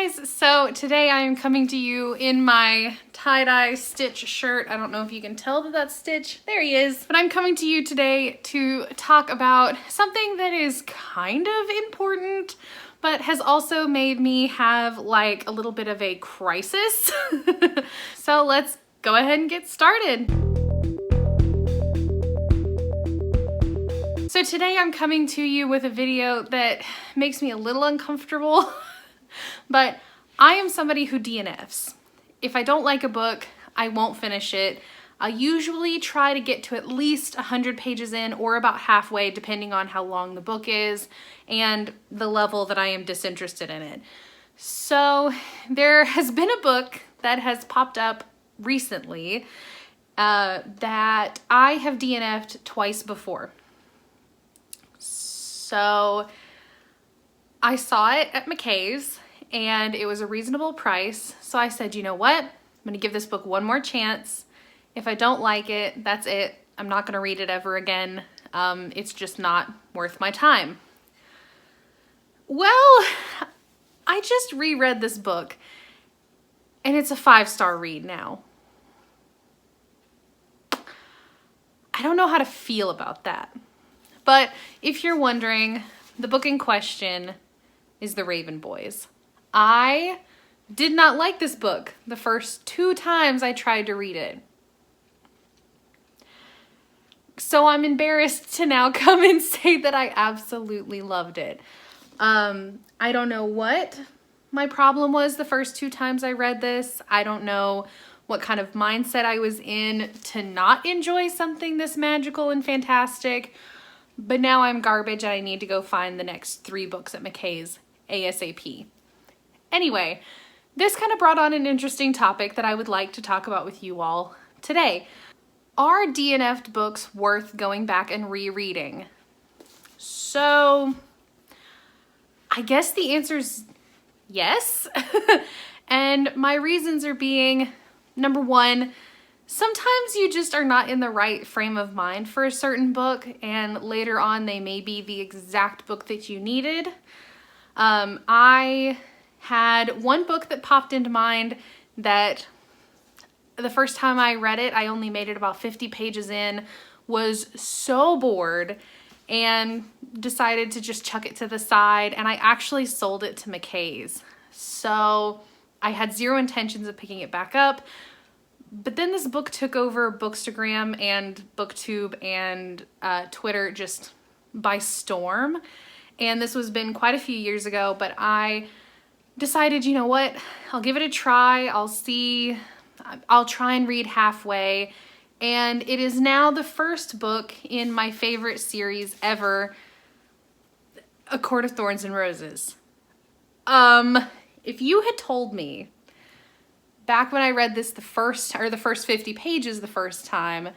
guys, so today I am coming to you in my tie-dye Stitch shirt. I don't know if you can tell that that's Stitch. There he is. But I'm coming to you today to talk about something that is kind of important, but has also made me have like a little bit of a crisis. So let's go ahead and get started. So today I'm coming to you with a video that makes me a little uncomfortable, but I am somebody who DNFs. If I don't like a book, I won't finish it. I usually try to get to at least 100 pages in or about halfway, depending on how long the book is and the level that I am disinterested in it. So there has been a book that has popped up recently that I have DNF'd twice before. So I saw it at McKay's and it was a reasonable price. So I said, you know what? I'm gonna give this book one more chance. If I don't like it, that's it. I'm not gonna read it ever again. It's just not worth my time. Well, I just reread this book and it's a 5-star read now. I don't know how to feel about that. But if you're wondering, the book in question is The Raven Boys. I did not like this book the first 2 times I tried to read it. So I'm embarrassed to now come and say that I absolutely loved it. I don't know what my problem was the first 2 times I read this. I don't know what kind of mindset I was in to not enjoy something this magical and fantastic. But now I'm garbage and I need to go find the next 3 books at McKay's ASAP. Anyway, this kind of brought on an interesting topic that I would like to talk about with you all today. Are DNF'd books worth going back and rereading? So, I guess the answer is yes. And my reasons are being, number 1, sometimes you just are not in the right frame of mind for a certain book, and later on they may be the exact book that you needed. I had one book that popped into mind that the first time I read it, I only made it about 50 pages in, was so bored, and decided to just chuck it to the side, and I actually sold it to McKay's. So I had zero intentions of picking it back up. But then this book took over Bookstagram and Booktube and Twitter just by storm. And this was been quite a few years ago, but I decided, you know what, I'll give it a try. I'll try and read halfway. And it is now the first book in my favorite series ever, A Court of Thorns and Roses. If you had told me back when I read this the first 50 pages the first time,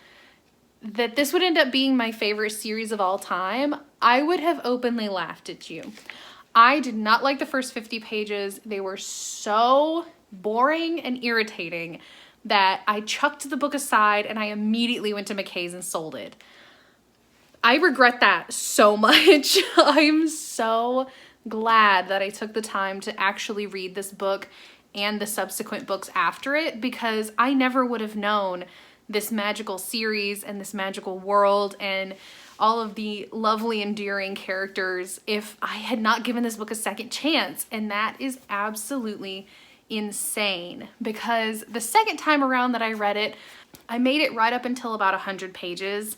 that this would end up being my favorite series of all time, I would have openly laughed at you. I did not like the first 50 pages. They were so boring and irritating that I chucked the book aside and I immediately went to McKay's and sold it. I regret that so much. I'm so glad that I took the time to actually read this book and the subsequent books after it, because I never would have known this magical series and this magical world and all of the lovely endearing characters if I had not given this book a second chance. And that is absolutely insane, because the second time around that I read it, I made it right up until about 100 pages,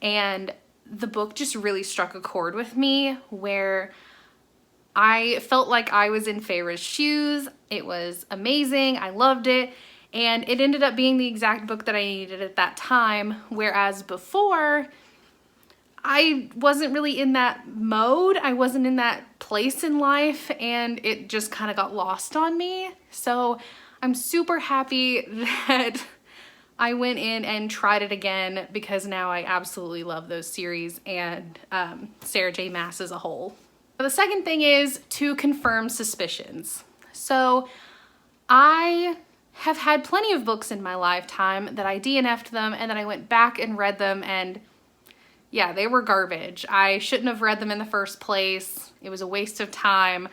and the book just really struck a chord with me where I felt like I was in Feyre's shoes. It was amazing. I loved it. And it ended up being the exact book that I needed at that time. Whereas before, I wasn't really in that mode. I wasn't in that place in life, and it just kind of got lost on me. So I'm super happy that I went in and tried it again, because now I absolutely love those series and Sarah J. Maas as a whole. The second thing is to confirm suspicions. So I have had plenty of books in my lifetime that I DNF'd them and then I went back and read them, and yeah, they were garbage. I shouldn't have read them in the first place. It was a waste of time.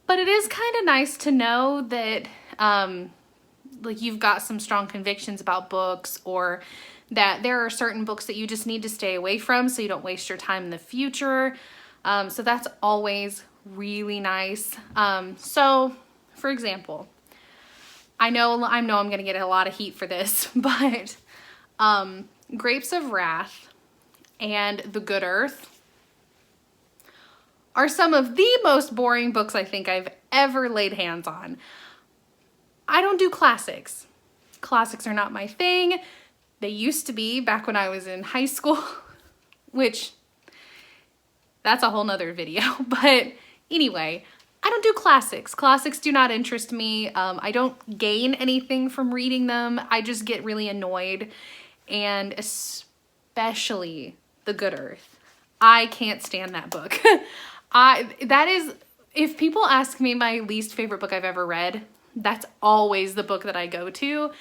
But it is kind of nice to know that like you've got some strong convictions about books, or that there are certain books that you just need to stay away from so you don't waste your time in the future. So that's always really nice. So for example, I know I'm going to get a lot of heat for this, but Grapes of Wrath and The Good Earth are some of the most boring books I think I've ever laid hands on. I don't do classics. Classics are not my thing. They used to be back when I was in high school, which that's a whole nother video. But anyway, I don't do classics. Classics do not interest me. I don't gain anything from reading them. I just get really annoyed, and especially The Good Earth. I can't stand that book. If people ask me my least favorite book I've ever read, that's always the book that I go to.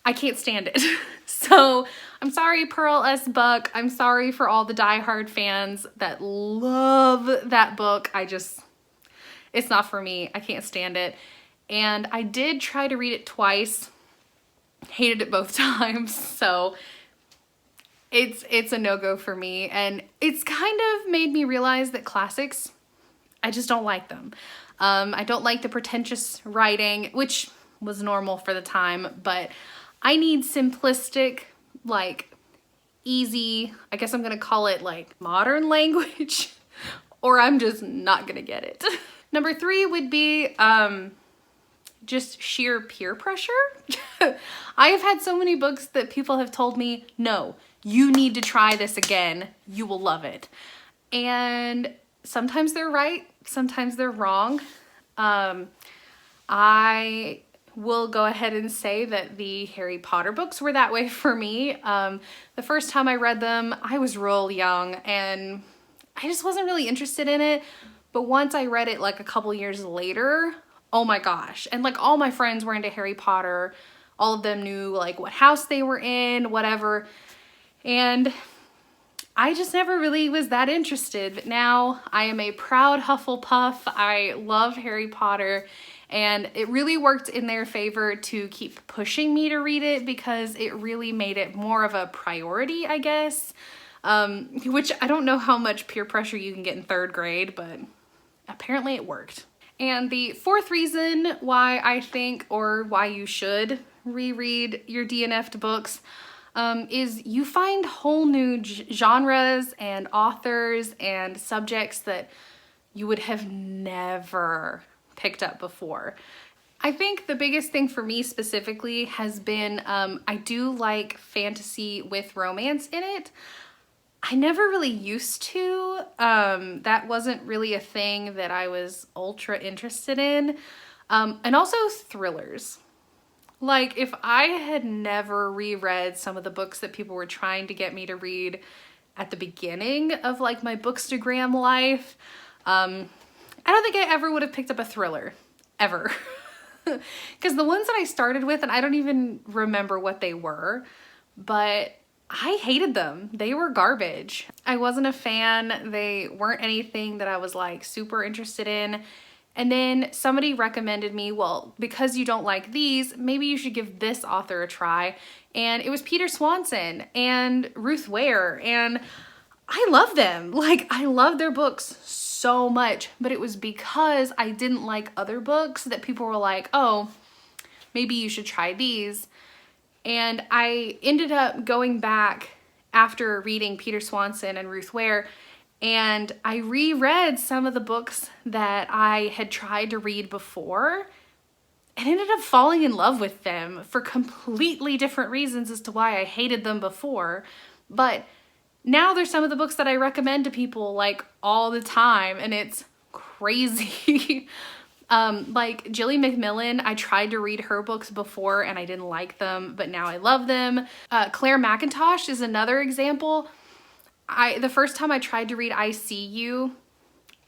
I can't stand it. So I'm sorry, Pearl S. Buck. I'm sorry for all the diehard fans that love that book. It's not for me. I can't stand it. And I did try to read it twice. Hated it both times. So it's a no-go for me. And it's kind of made me realize that classics, I just don't like them. I don't like the pretentious writing, which was normal for the time, but I need simplistic, like easy, I guess I'm gonna call it like modern language, or I'm just not gonna get it. Number 3 would be just sheer peer pressure. I have had so many books that people have told me, no, you need to try this again. You will love it. And sometimes they're right, sometimes they're wrong. I will go ahead and say that the Harry Potter books were that way for me. The first time I read them, I was real young and I just wasn't really interested in it. But once I read it like a couple years later, oh my gosh. And like all my friends were into Harry Potter. All of them knew like what house they were in, whatever. And I just never really was that interested. But now I am a proud Hufflepuff. I love Harry Potter. And it really worked in their favor to keep pushing me to read it, because it really made it more of a priority, I guess. Which I don't know how much peer pressure you can get in 3rd grade, but apparently it worked. And the 4th reason why I think, or why you should reread your DNF'd books, is you find whole new genres and authors and subjects that you would have never picked up before. I think the biggest thing for me specifically has been I do like fantasy with romance in it. I never really used to. That wasn't really a thing that I was ultra interested in. And also thrillers. Like if I had never reread some of the books that people were trying to get me to read at the beginning of like my Bookstagram life, I don't think I ever would have picked up a thriller, ever. Because the ones that I started with, and I don't even remember what they were, but I hated them. They were garbage. I wasn't a fan. They weren't anything that I was like super interested in. And then somebody recommended me, well, because you don't like these, maybe you should give this author a try. And it was Peter Swanson and Ruth Ware, and I love them. Like, I love their books so much, but it was because I didn't like other books that people were like, oh, maybe you should try these. And I ended up going back after reading Peter Swanson and Ruth Ware, and I reread some of the books that I had tried to read before and ended up falling in love with them for completely different reasons as to why I hated them before. But now there's some of the books that I recommend to people like all the time, and it's crazy. Like Jilly McMillan, I tried to read her books before and I didn't like them, but now I love them. Claire McIntosh is another example. The first time I tried to read I See You,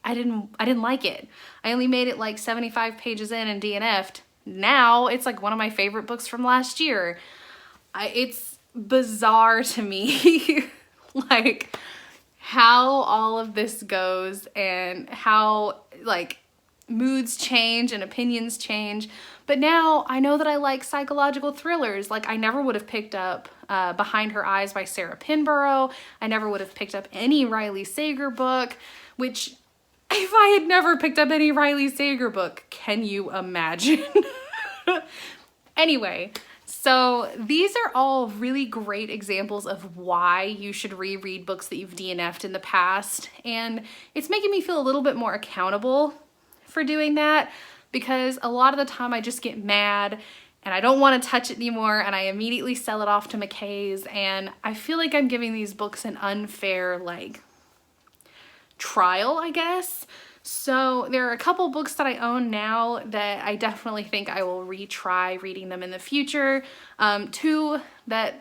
I didn't like it. I only made it like 75 pages in and DNF'd. Now it's like one of my favorite books from last year. It's bizarre to me like how all of this goes and how like moods change and opinions change. But now I know that I like psychological thrillers. Like, I never would have picked up Behind Her Eyes by Sarah Pinborough. I never would have picked up any Riley Sager book, which if I had never picked up any Riley Sager book, can you imagine? Anyway, so these are all really great examples of why you should reread books that you've DNF'd in the past. And it's making me feel a little bit more accountable for doing that, because a lot of the time I just get mad and I don't want to touch it anymore and I immediately sell it off to McKay's, and I feel like I'm giving these books an unfair, like, trial, I guess. So there are a couple books that I own now that I definitely think I will retry reading them in the future. Two that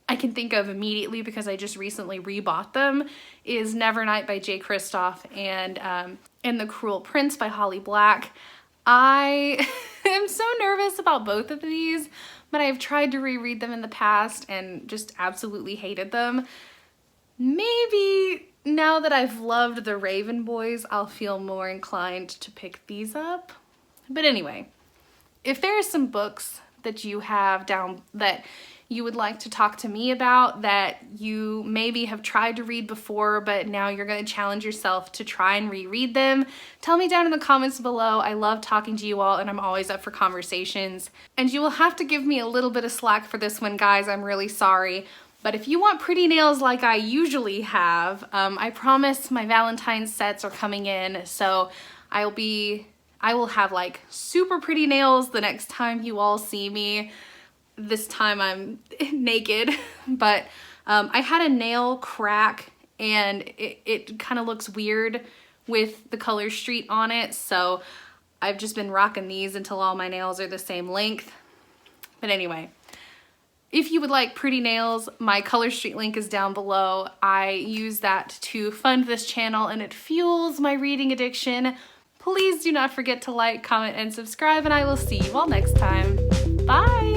I can think of immediately because I just recently rebought them is Nevernight by Jay Kristoff and The Cruel Prince by Holly Black. I am so nervous about both of these, but I've tried to reread them in the past and just absolutely hated them. Maybe now that I've loved The Raven Boys, I'll feel more inclined to pick these up. But anyway, if there are some books that you have down that you would like to talk to me about that you maybe have tried to read before, but now you're going to challenge yourself to try and reread them, tell me down in the comments below. I love talking to you all and I'm always up for conversations. And you will have to give me a little bit of slack for this one, guys. I'm really sorry. But if you want pretty nails like I usually have, I promise my Valentine's sets are coming in. So I will have like super pretty nails the next time you all see me. This time I'm naked, but I had a nail crack and it kind of looks weird with the color street on it. So I've just been rocking these until all my nails are the same length. But anyway, if you would like pretty nails, my color street link is down below. I use that to fund this channel and it fuels my reading addiction. Please do not forget to like, comment, and subscribe, and I will see you all next time. Bye!